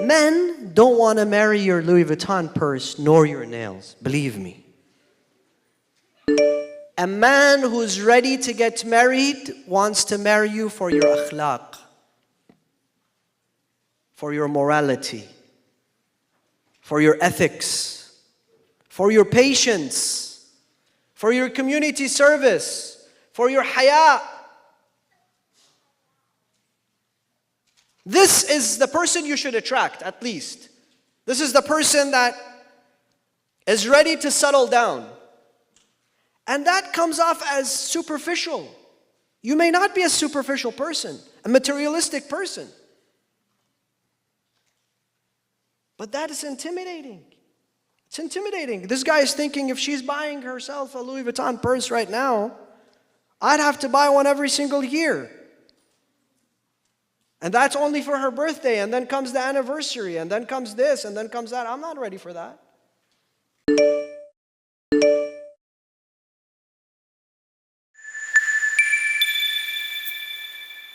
Men don't want to marry your Louis Vuitton purse nor your nails, believe me. A man who's ready to get married wants to marry you for your akhlaq, for your morality, for your ethics, for your patience, for your community service, for your haya. This is the person you should attract, at least. This is the person that is ready to settle down. And that comes off as superficial. You may not be a superficial person, a materialistic person. But that is intimidating. It's intimidating. This guy is thinking if she's buying herself a Louis Vuitton purse right now, I'd have to buy one every single year. And that's only for her birthday, and then comes the anniversary, and then comes this, and then comes that. I'm not ready for that.